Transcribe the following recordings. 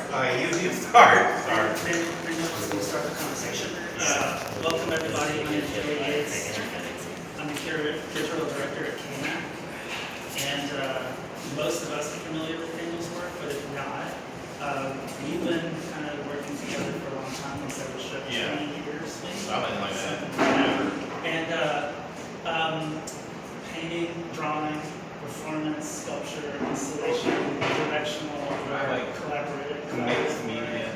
You start. Then we'll start the conversation. Welcome everybody. My name is Joey Yates. I'm the curatorial director at KMAC. And most of us are familiar with Daniel's work, but if not, we've been kind of working together for a long time, on several shows, 20 years maybe. Something like that. And painting, drawing, performance, sculpture, installation, directional, collaborative. Mixed media.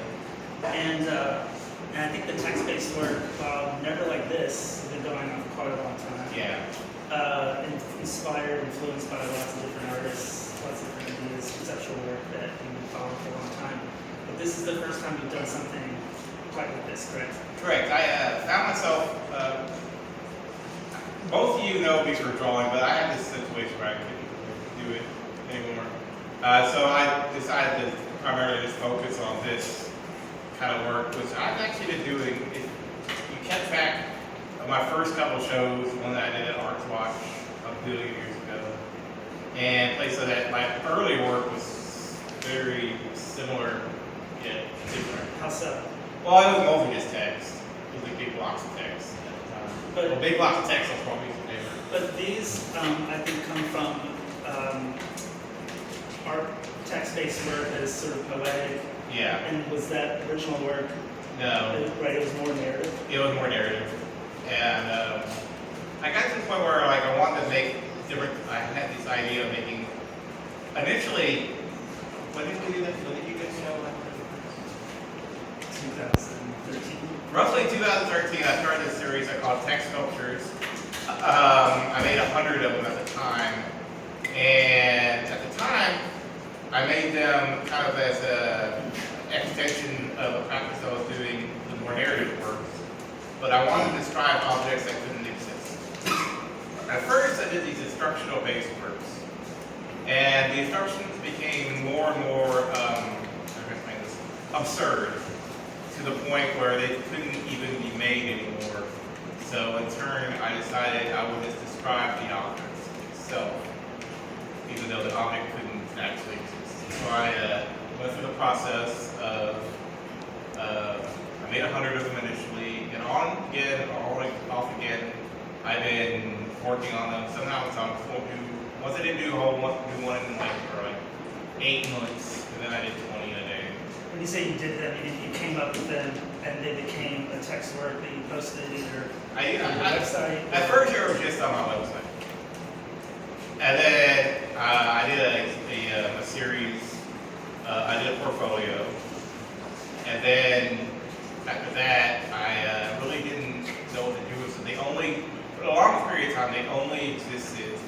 And I think the text-based work, while never like this, has been going on for quite a long time. Yeah. Inspired, influenced by lots of different artists, lots of different ideas, conceptual work that we've been following for a long time. But this is the first time we've done something quite like this, correct? Correct. I found myself, both of you know me for drawing, but I had this situation where I couldn't do it anymore. So I decided to primarily just focus on this kind of work, which I've actually been doing. If you kept track of my first couple of shows, one that I did at Arts Watch a billion years ago, and places that my early work was very similar yet different. How so? Well, it was mostly just text. It was like big blocks of text at the time. But Big blocks of text on probably some paper. But these, I think, come from our text-based work that is sort of poetic. Yeah. And was that original work, No. right, it was more narrative? It was more narrative. And I got to the point where like I wanted to make different. I had this idea of making. Initially, when did we do that? When did you guys know? 2013. Roughly 2013, I started this series I called Text Sculptures. I made 100 of them at the time, and at the time, I made them kind of as an extension of a practice I was doing with more narrative works. But I wanted to describe objects that couldn't exist. At first, I did these instructional-based works, and the instructions became more and more, how can I explain this, absurd, to the point where they couldn't even be made anymore. So in turn, I decided I would just describe the object itself, even though the object couldn't actually exist. So I went through the process of, I made 100 of them initially, and on again, off again, I've been working on them. Sometimes once I didn't do a whole one, do one in for 8 months, and then I did 20 in a day. When you say you did them, you came up with them, and they became a text work that you posted either on your website? At first, it was just on my website. And then I did a series, I did a portfolio. And then after that, I really didn't know what to do with it. So for the longest period of time, they only existed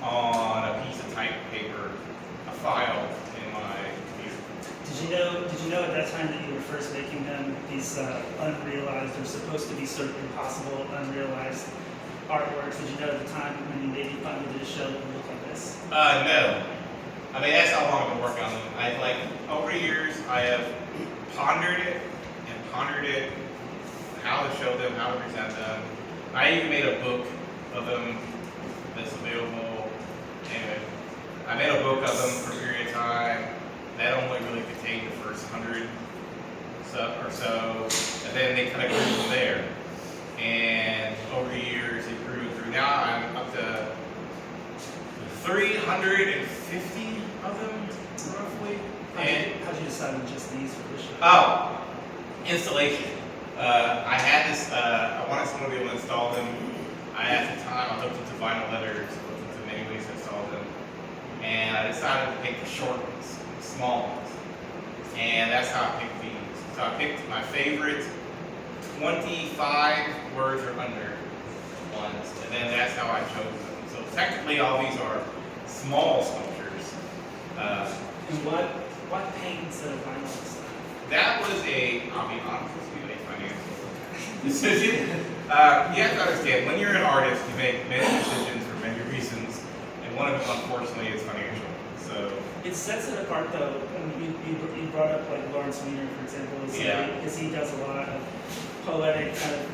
on a piece of type paper, a file in my computer. Did you know at that time that you were first making them, these unrealized or supposed to be sort of impossible, unrealized artworks? Did you know at the time when you maybe finally did a show that would look like this? No. I mean, that's how long I've been working on them. Over the years, I have pondered it, how to show them, how to present them. I even made a book of them that's available. Anyway, I made a book of them for a period of time. That only really contained the first 100 or so, and then they kind of grew from there. And over the years, it grew through. Now I'm up to 350 of them, roughly. How'd you decide on just these for this show? Oh, installation. I had this. I wanted someone to be able to install them. At the time, I looked into vinyl leathers, looked into many ways to install them, and I decided to pick the short ones, small ones, and that's how I picked these. So I picked my favorite 25 words or under ones, and then that's how I chose them. So technically, all these are small sculptures. And what paint instead of vinyl this time? That was I'll be honest with you, a financial decision. You have to understand, when you're an artist, you make many decisions for many reasons, and one of them, unfortunately, is financial. So it sets it apart, though. I mean, you brought up like Lawrence Weiner, for example, because he does a lot of poetic kind of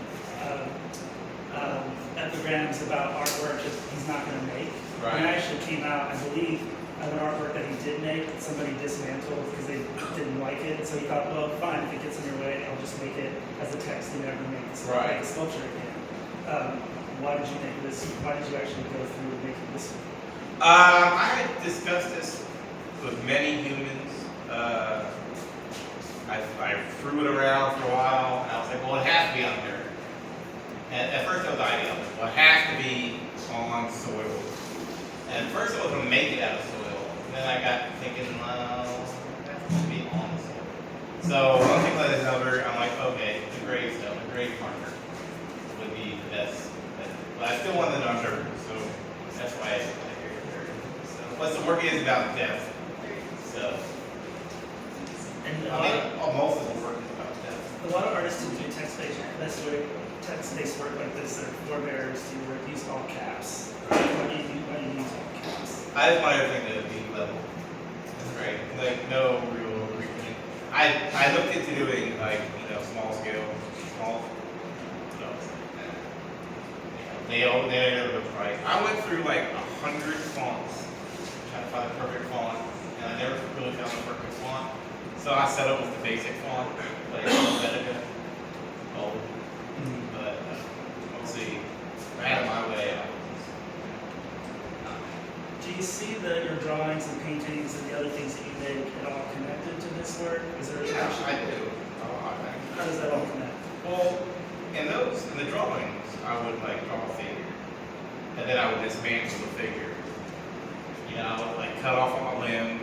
epigrams about artwork that he's not going to make. Right. And it actually came out, I believe, of an artwork that he did make that somebody dismantled because they didn't like it. So he thought, well, fine, if it gets in your way, I'll just make it as a text he never makes. Right. Make a sculpture again. Why did you make this? Why did you actually go through making this one? I had discussed this with many humans. I threw it around for a while, and I was like, well, it has to be under. And at first, I was ideal. Well, it has to be on soil. And at first, I was going to make it out of soil. And then I got thinking, well, it has to be on the soil. So one thing led to another. I'm like, okay, the grave stuff, the grave marker would be the best. But I still wanted it under, so that's why I figured it. So, plus the work is about death. So, And I mean, most of the work is about death. a lot of artists who do text-based work like this, their forebears do work use all caps. Why do you use all caps? I just want everything to be level. That's right. Like no real reasoning. I looked into doing like small scale, small stuff. They never looked right. I went through like 100 fonts trying to find the perfect font, and I never really found the perfect font. So I set up with the basic font, like Helvetica, bold. But we'll see. If I had it my way, Do you see that your drawings and paintings and the other things that you make at all connected to this work? Is there yeah, actually, I do. how does that all connect? Well, in the drawings, I would like draw a figure, and then I would dismantle the figure. I would like cut off on a limb,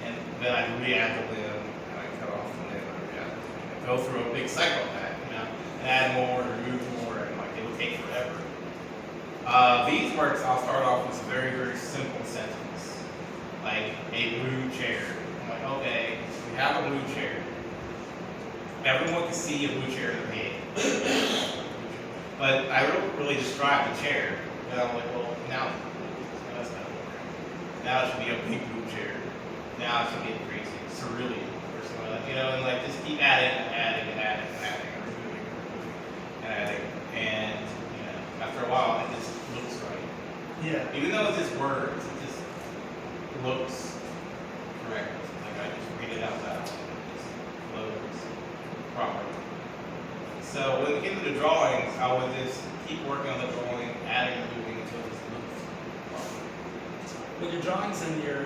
and then I'd re-add the limb, and I'd cut off the limb, and re-add the limb. I'd go through a big cycle of that, and add more, and remove more, and like it would take forever. These works, I'll start off with a very, very simple sentence, like a blue chair. I'm like, okay, we have a blue chair. Everyone can see a blue chair in the head. But I don't really describe the chair. And I'm like, well, now that's not working. Now it should be a big blue chair. Now it should be crazy, cerulean or something like that. And like just keep adding and adding and adding and adding and removing and adding. And after a while, it just looks right. Yeah. Even though it's just words, it just looks correct. Like I just read it out loud. It just flows properly. So when it came to the drawings, I would just keep working on the drawing, adding and moving until it just looks properly. Well, your drawings and your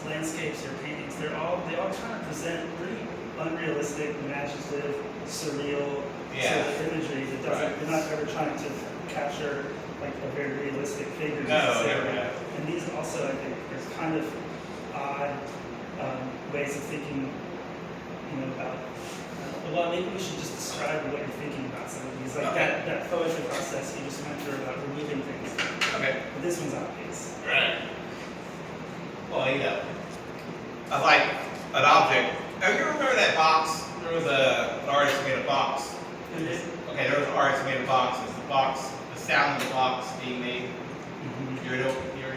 landscapes, your paintings, they all kind of present pretty unrealistic, imaginative, surreal sort of imagery that doesn't. Right. They're not ever trying to capture like a very realistic figure. No, never necessarily. have. And these also, I think, there's kind of odd ways of thinking, about. Well, maybe we should just describe what you're thinking about some of these. Like Okay. that poetry process you just went through about removing things. Okay. But this one's obvious. Right. Well, I like an object. Oh, you remember that box? There was an artist who made a box. Okay, there was an artist who made a box. It's the box, the sound of the box being made. You're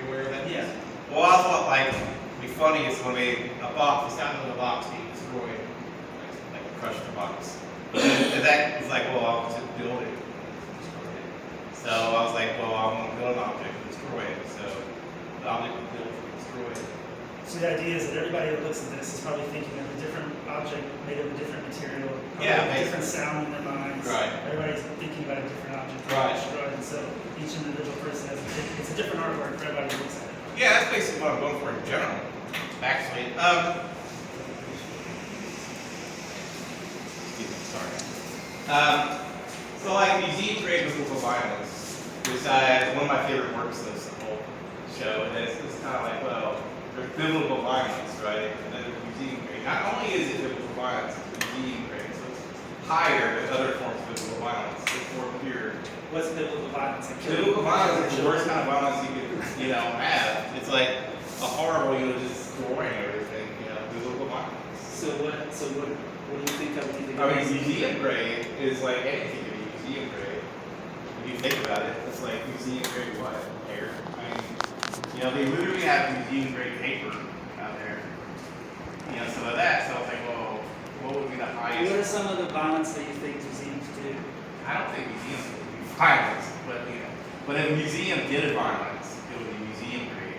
aware of that? Yeah. Well, I thought like it'd be funny if someone made a box, the sound of the box being destroyed, like crush the box. And that was like, well, I'll just build it, destroy it. So I was like, well, I'm gonna build an object and destroy it. So the object was built to destroy it. So the idea is that everybody that looks at this is probably thinking of a different object made of a different material, probably Yeah, a makes different sense. sound in their minds. Right. Everybody's thinking about a different object to Right. destroy, and so each individual person has it's a different artwork for everybody who looks at it. Yeah, that's basically what I'm going for in general. Actually, excuse me, sorry. So like museum grade biblical violence, which one of my favorite works of this whole show, and it's kind of like, well, there's biblical violence, right? And then there's museum grade. Not only is it biblical violence, it's museum grade, so it's higher than other forms of biblical violence. It's more pure. What's biblical violence? Like Biblical violence is the worst kind of violence you could, have. It's like a horrible, just destroying everything, biblical violence. So what do you think of? Do you think I mean, museum grade is like anything can be museum grade. If you think about it, it's like museum grade what? Air. I mean, they literally have museum grade paper out there. Some of that. So I was like, well, what would be the highest? What are some of the violence that you think museums do? I don't think museums would do violence, but if a museum did violence, it would be museum grade.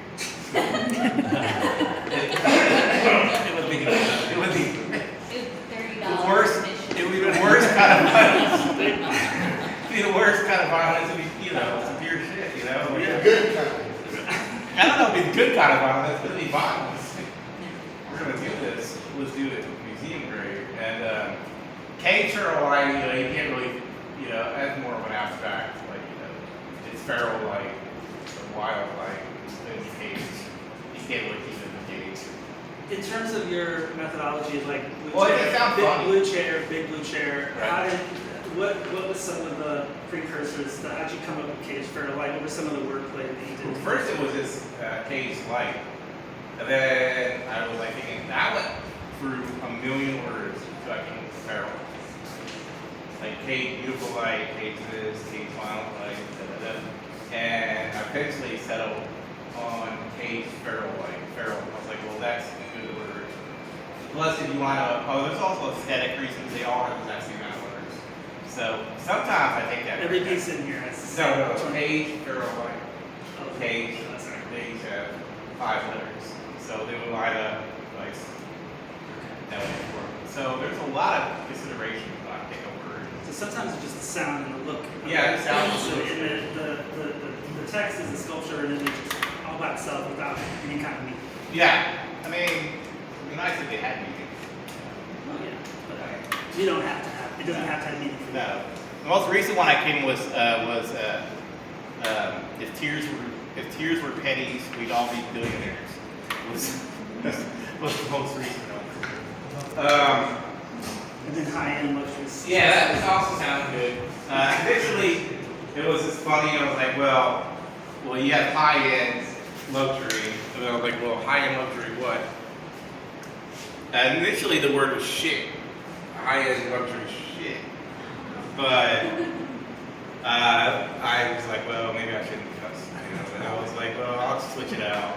kind of fun. It's gonna be fun. We're gonna do this. Let's do it. Museum grade. And Cage Turtle, you can't really, that's more of an abstract, like, it's feral, like, wild, like, in the cage. You can't really keep it in the cage. In terms of your methodology, like Well, it sounds funny. big blue chair, Right. what was some of the precursors? How'd you come up with Cage Turtle? Like, what were some of the wordplay that you Well, did? first it was this cage light. And then I was like thinking, that went through a million words to I came to feral. Like cage, beautiful light, cage this, cage violent light, da da da. And I eventually settled on cage feral light, feral. I was like, well, that's a good word. Plus, if you want to, there's also aesthetic reasons. They all have the exact same amount of words. So sometimes I take that. Every piece in here has. No, cage, feral light. Oh, Cage, sorry. they each have 5 letters. So they would line up like that way for them. So there's a lot of consideration when I pick a word. So sometimes it's just the sound and the look. Yeah, the sound So and the look. the text is a sculpture and image all by itself without any kind of meaning. Yeah, I mean, it'd be nice if they had meaning. Oh yeah, but you don't have to have. It doesn't have to have meaning for you. No. The most recent one I came with was if tears were pennies, we'd all be billionaires. Was the most recent one. And then high-end luxuries. Yeah, that also sounds good. Initially, it was just funny. I was like, well, you have high-end luxury. And I was like, well, high-end luxury what? Initially, the word was shit. High-end luxury shit. But I was like, well, maybe I shouldn't cuss. And I was like, well, I'll switch it out.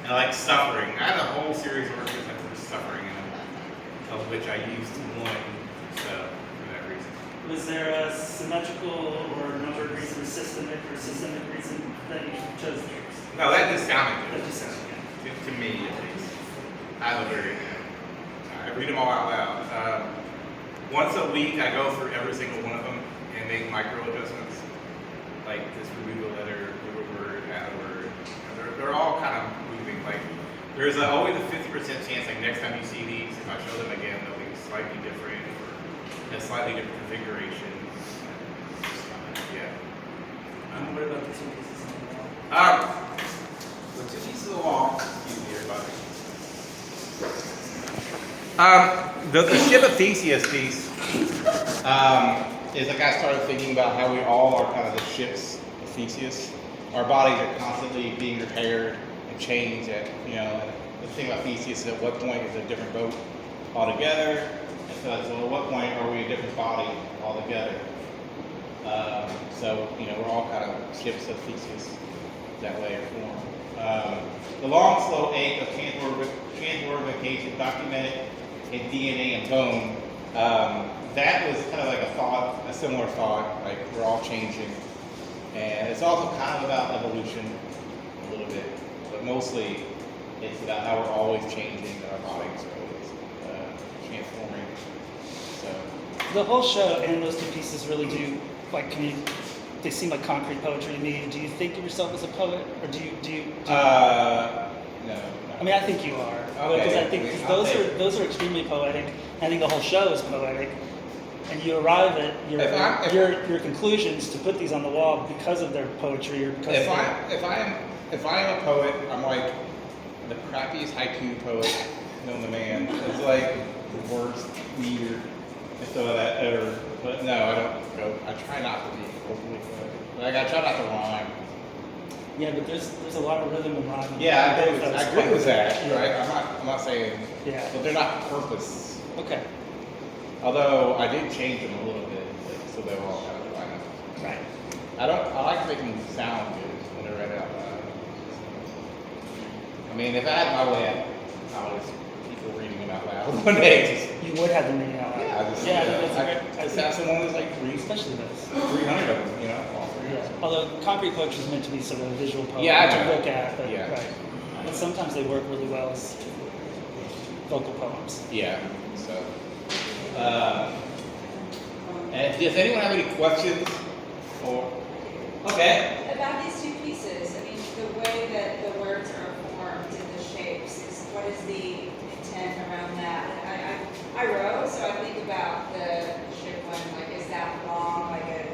And I like suffering. I had a whole series of words that were suffering in them, of which I used one. So, for that reason. Was there a symmetrical or numbered reason, or systemic reason that you chose to use? No, that just sounded That good. just sounds good. To me, at least. I read them all out loud. Once a week, I go through every single one of them and make micro adjustments. Like this remove a letter, remove a word, add a word. They're all kind of moving. Like there's always a 50% chance. Like next time you see these, if I show them again, they'll be slightly different or a slightly different configuration. Yeah. What about the two pieces on the wall? The 2 pieces of the wall. Excuse me, everybody. The ship of Theseus piece is like I started thinking about how we all are kind of the ships of Theseus. Our bodies are constantly being repaired and changed. And the thing about Theseus is at what point is it a different boat altogether? And so at what point are we a different body altogether? So we're all kind of ships of Theseus that way or form. The long, slow ache of transmogrification documented in DNA and bone. That was kind of like a similar thought, like we're all changing. And it's also kind of about evolution a little bit, but mostly it's about how we're always changing and our bodies are always transforming. So The whole show and those two pieces really do they seem like concrete poetry to me. Do you think of yourself as a poet, or do you? No. I mean, I think you are. Okay. Because I think those are extremely poetic. I think the whole show is poetic, and you arrive at your conclusions to put these on the wall because of their poetry or because. If I am a poet, I'm like the crappiest haiku poet known to man. It's like the worst meter and stuff like that ever. But no, I don't go. I try not to be overly poetic. Like I try not to rhyme. Yeah, but there's a lot of rhythm and rhyme. Yeah, I agree with that. Right? I'm not saying. Yeah. But they're not purpose. Okay. Although I did change them a little bit, so they were all kind of line up. Right. I like to make them sound good when they're read out loud. I mean, if I had my way, I would have people reading them out loud one day. You would have them reading out loud. I just have someone who's like especially those. 300 of them, all 300. Yeah. Although concrete poetry is meant to be sort of a visual poem Yeah, I to know. look at, but Yeah. right. But sometimes they work really well as vocal poems. Yeah. So, and does anyone have any questions? Okay. About these two pieces, I mean, the way that the words are formed, what is the intent around that? I row, so I think about the ship one, like, is that long, like a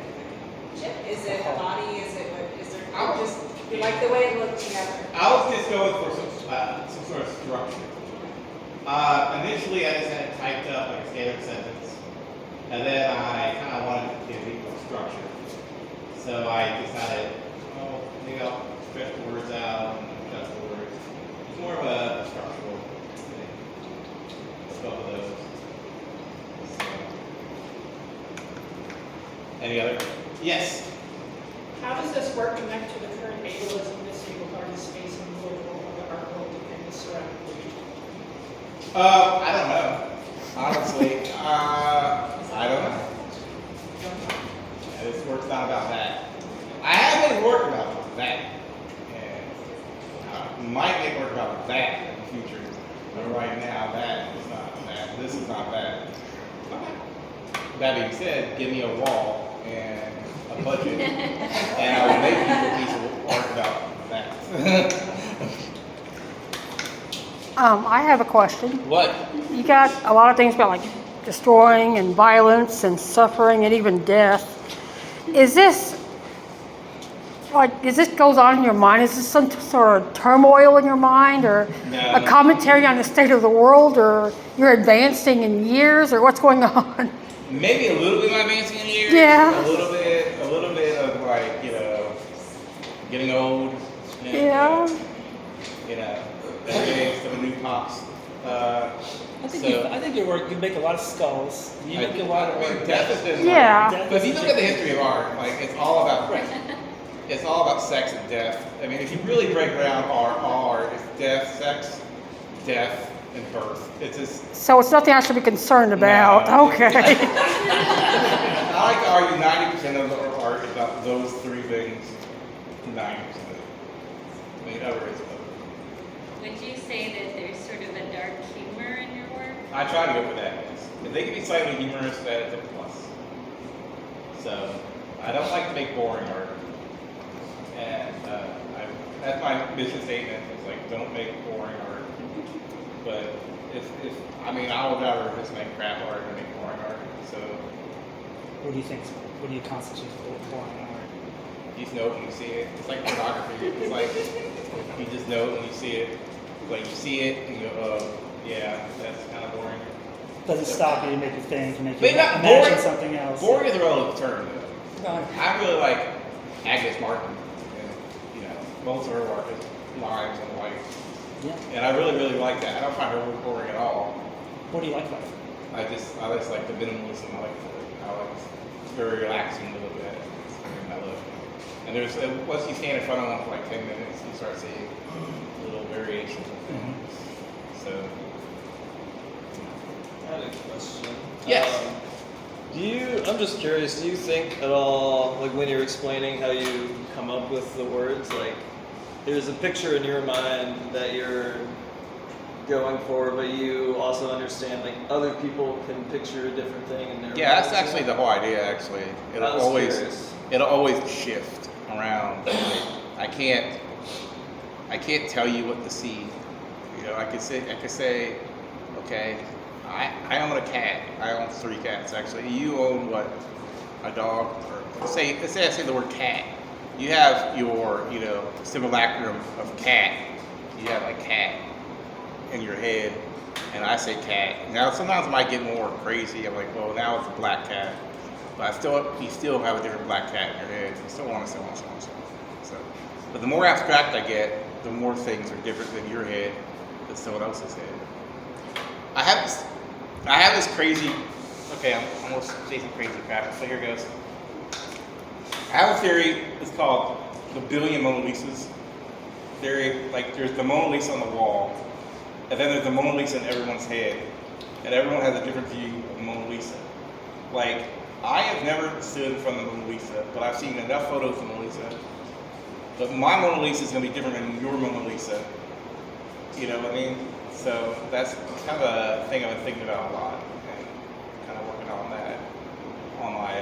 ship? Is it a body? Is it, is there, I would- just, you like the way it looked together? I was just going for some sort of structure. Initially, I just had it typed up like a standard sentence, and then I kind of wanted to give it more structure. So I decided, oh, maybe I'll stretch the words out and adjust the words. It's more of a structural thing. Let's go with those. So. Any other? Yes. How does this work connect to the current ableism, disregarding space and political of the art world and the surrounding region? I don't know. Honestly, I don't know. Yeah, this work's not about that. I have been working about that. And might make work about that in the future. But right now, that is not that. This is not that. That being said, give me a wall and a budget, and I will make you a piece of art about that. I have a question. What? You got a lot of things about like destroying and violence and suffering and even death. Is this goes on in your mind? Is this some sort of turmoil in your mind, or No. a commentary on the state of the world, or you're advancing in years, or what's going on? Maybe a little bit of advancing in years. Yeah. A little bit of like, getting old. And, Yeah. Getting some new pops. I think your work, you make a lot of skulls. You make a lot of work. Death has been. Yeah. Death But if you is look at the history of art, like it's all about it's all about sex and death. I mean, if you really break down art, it's death, sex, death, and birth. It's just. So it's nothing I should be concerned about. No. Okay. I like to argue 90% of the art is about those three things. 90% of it. I mean, other is. Would you say that there's sort of a dark humor in your work? I try to go for that. If they can be slightly humorous, that's a plus. So, I don't like to make boring art. And that's my mission statement. It's like, don't make boring art. But I would rather just make crap art than make boring art. So, What do you think? What do you constitute boring art? you just know it when you see it. It's like photography. It's like, you just know it when you see it. Like, you see it and you go, oh, yeah, that's kind of boring. Does it stop you, make you think, make you Maybe not imagine boring. something else? Boring is a relative term, though. No, I really like Agnes Martin, and most of her work is lines and white, yeah. and I really, really like that. I don't find her work boring at all. What do you like about it? I just like the minimalism. I like it's very relaxing a little bit. It's very mellow. And there's once you stand in front of one for like 10 minutes, you start seeing little variations of things. So I had a question. yes. I'm just curious, do you think at all, like when you're explaining how you come up with the words, like there's a picture in your mind that you're going for, but you also understand like other people can picture a different thing in their Yeah, that's minds? actually the whole idea. Actually, I was curious. it'll always shift around. I can't tell you what to see. I could say, okay, I own a cat. I own 3 cats actually. You own what? A dog? Or let's say I say the word cat. You have your simulacrum of cat. You have a cat in your head, and I say cat. Now sometimes I might get more crazy. I'm like, well, now it's a black cat, but you still have a different black cat in your head, and so on and so on and so on and so on. So, but the more abstract I get, the more things are different than your head than someone else's head. I have this crazy. Okay, I'm gonna say some crazy crap. So here goes. I have a theory. It's called the billion Mona Lisas theory. Like there's the Mona Lisa on the wall, and then there's the Mona Lisa in everyone's head, and everyone has a different view of the Mona Lisa. Like I have never stood in front of the Mona Lisa, but I've seen enough photos of the Mona Lisa. But my Mona Lisa is gonna be different than your Mona Lisa. You know what I mean? So that's kind of a thing I've been thinking about a lot, and kind of working on that on my.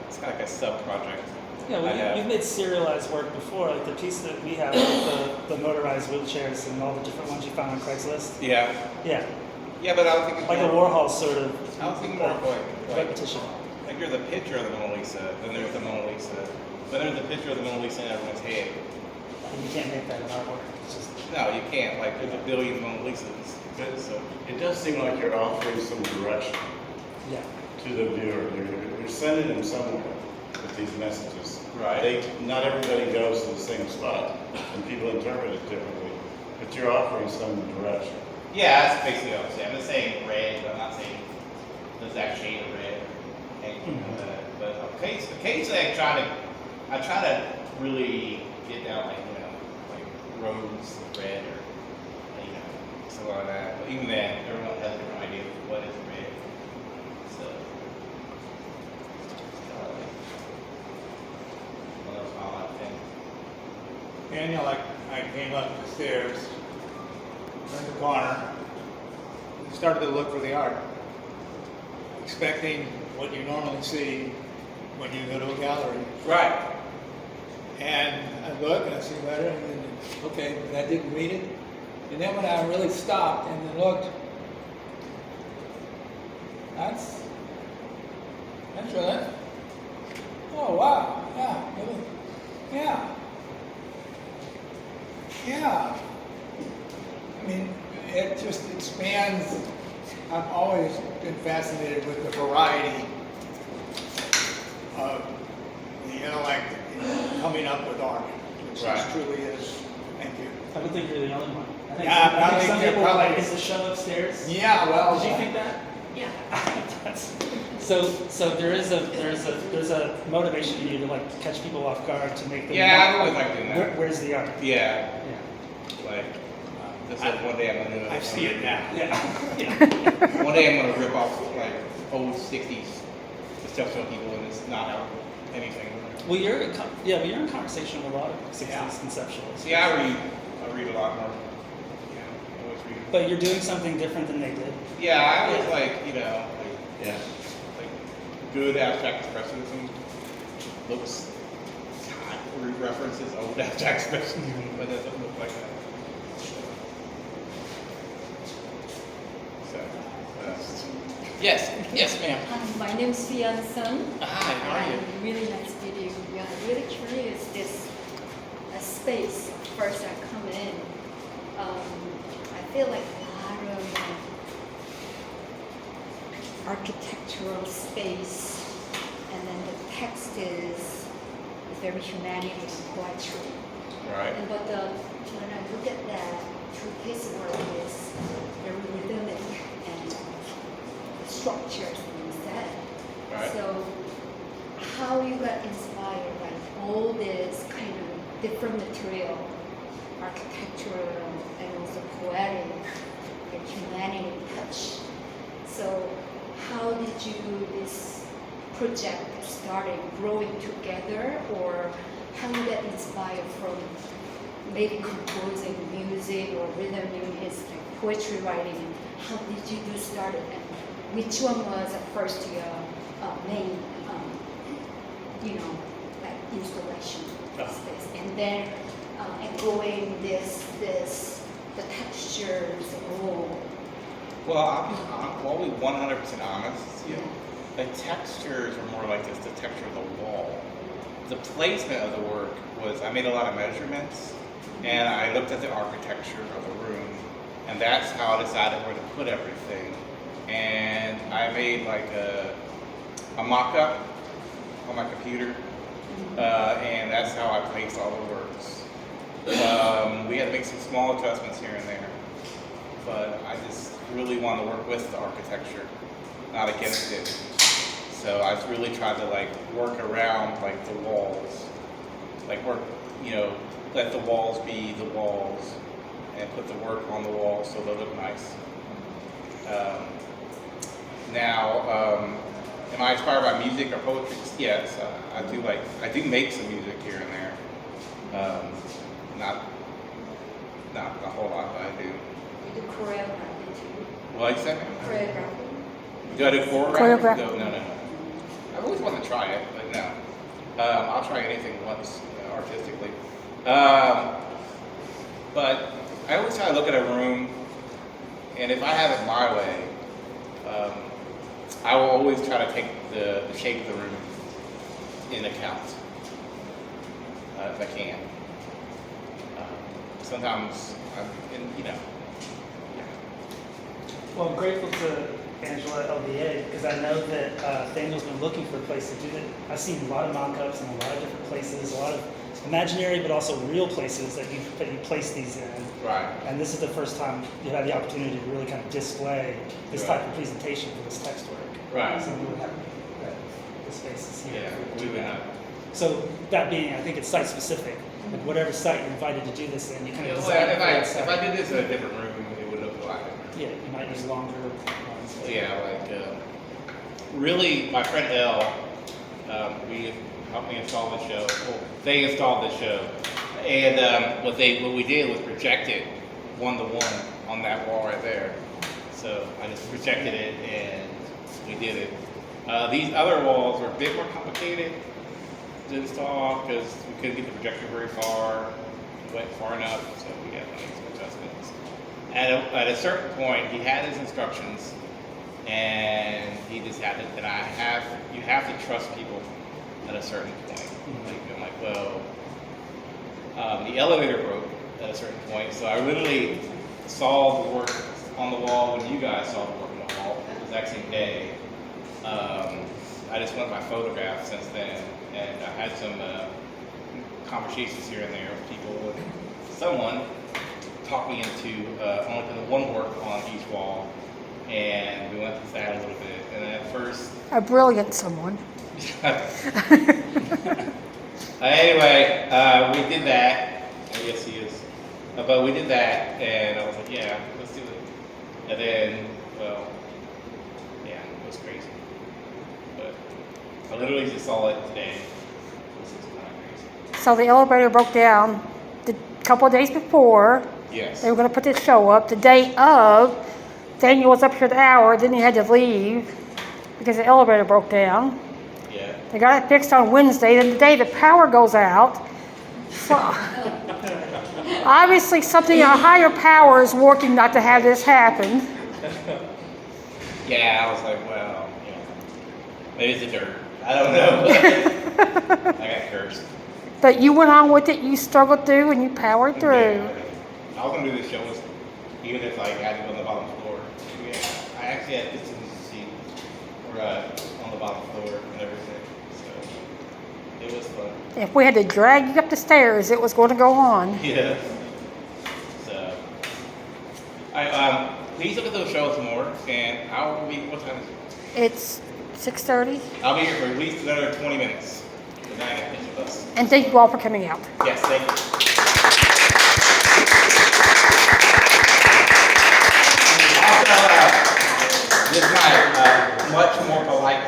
It's kind of like a sub project. Yeah, I well, have. you've made serialized work before, like the piece that we have with the motorized wheelchairs and all the different ones you found on Craigslist. Yeah. Yeah, Yeah, but I was thinking like a more, Warhol sort of I was thinking more of like repetition. like there's a picture of the Mona Lisa, then there's the Mona Lisa, then there's a picture of the Mona Lisa in everyone's head. And you can't make that in artwork. It's just No, you can't. Like there's a billion Mona Lisas. So It does seem like you're offering some direction yeah. to the viewer. You're sending them somewhere with these messages. Right. Not everybody goes to the same spot, and people interpret it differently. But you're offering some direction. yeah, that's basically what I'm saying. I'm just saying red, but I'm not saying the exact shade of red. But occasionally I try to really get down like like rose red or something like that. But even then, everyone has a different idea of what is red. So. What else I like to think? Daniel, I came up the stairs, turned the corner, and started to look for the art, expecting what you normally see when you go to a gallery. Right. And I look and I see letter, and then, okay, but I didn't read it. And then when I really stopped and then looked, that's really, oh wow, yeah, really, yeah. Yeah. I mean, it just expands. I've always been fascinated with the variety of the intellect coming up with art, which Right. this truly is. Thank you. I don't think you're the only one. I think, Yeah, I I think think some they're people are like, probably- is the show upstairs? Yeah, well. Did you think that? Yeah. That's, so there's a motivation in you to like catch people off guard to make them. Yeah, I've always liked doing that. Where's the art? Yeah. Yeah. Like, this is one day I'm gonna do it. I see it now. Yeah. Yeah. One day I'm gonna rip off like old 60s conceptual people and it's not out anything. Well, you're in conversation with a lot of 60s Yeah. conceptualists. Yeah, I read a lot more. Yeah, I always read. But you're doing something different than they did. Yeah, I always like, Yeah. like good abstract expressionism looks references old abstract expressionism, but it doesn't look like that. So, yes, ma'am. My name is Fian Sun. Hi, how are you? Really nice to meet you. Yeah, really curious this space. First I come in, I feel like a lot of architectural space, and then the text is very humanity and poetry. Right. And but when I look at that, his work is very rhythmic and structures instead. Right. So how you got inspired by all this kind of different material, architectural and also poetic and humanity touch. So how did you this project started growing together, or how you got inspired from maybe composing music or rhythm music, like poetry writing? How did you do start it, and which one was at first your main, like installation space, and then echoing the textures all. Well, I'll be 100% honest. The textures are more like just the texture of the wall. The placement of the work was, I made a lot of measurements, and I looked at the architecture of the room, and that's how I decided where to put everything. And I made like a mock-up on my computer, and that's how I placed all the works. We had to make some small adjustments here and there, but I just really wanted to work with the architecture, not against it. So I just really tried to like work around like the walls, like work, let the walls be the walls, and put the work on the walls so they look nice. Am I inspired by music or poetry? Yes, I do make some music here and there. Not a whole lot, but I do. You do choreography too. What you said? Choreography. Do I do choreography? Choreography. No. I always want to try it, but no. I'll try anything once artistically. But I always try to look at a room, and if I have it my way, I will always try to take the shape of the room in account, if I can. Sometimes, Well, I'm grateful to Angela LBA because I know that Daniel's been looking for a place to do it. I've seen a lot of mock-ups in a lot of different places, a lot of imaginary but also real places that you place these in. Right. And this is the first time you had the opportunity to really kind of display this Right. type of presentation for this text work. Right. So we would have that the space is here. Yeah, for we would that. have. So that being, I think it's site specific. Like whatever site you're invited to do this in, you kind of Well, design it for that if site. I did this in a different room, it would look a lot different. Yeah, you might use longer ones. Yeah, really, my friend Elle, we helped me install the show. Well, they installed the show, and what we did was project it 1-to-1 on that wall right there. So I just projected it, and we did it. These other walls were a bit more complicated to install because we couldn't get the projector very far, went far enough, so we had to make some adjustments. At a certain point, he had his instructions, and he just had to, you have to trust people at a certain point. I'm like, well, the elevator broke at a certain point, so I literally saw the work on the wall when you guys saw the work on the wall the exact same day. I just went by photographs since then, and I had some conversations here and there with people. Someone talked me into only putting one work on each wall, and we went through that a little bit. And at first, A brilliant someone. anyway, we did that. Yes, he is. But we did that, and I was like, yeah, let's do it. And then, well, yeah, it was crazy. But I literally just saw it today. This is kind of crazy. So the elevator broke down the couple of days before. Yes. They were going to put this show up. The day of, Daniel was up here an hour, then he had to leave because the elevator broke down. Yeah. They got it fixed on Wednesday. Then the day the power goes out, so obviously something, a higher power is working not to have this happen. Yeah, I was like, well, maybe it's the dirt. I don't know. I got cursed. But you went on with it, you struggled through, and you powered through. Yeah, I was gonna do this show even if I had to go on the bottom floor. Yeah, I actually had distance to see on the bottom floor and everything. So it was fun. If we had to drag you up the stairs, it was going to go on. Yeah. So please look at those shows more, and I will be. What time is it? It's 6:30. I'll be here for at least another 20 minutes. And then I can finish the bus. And thank you all for coming out. Yes, thank you. Also, this is my much more polite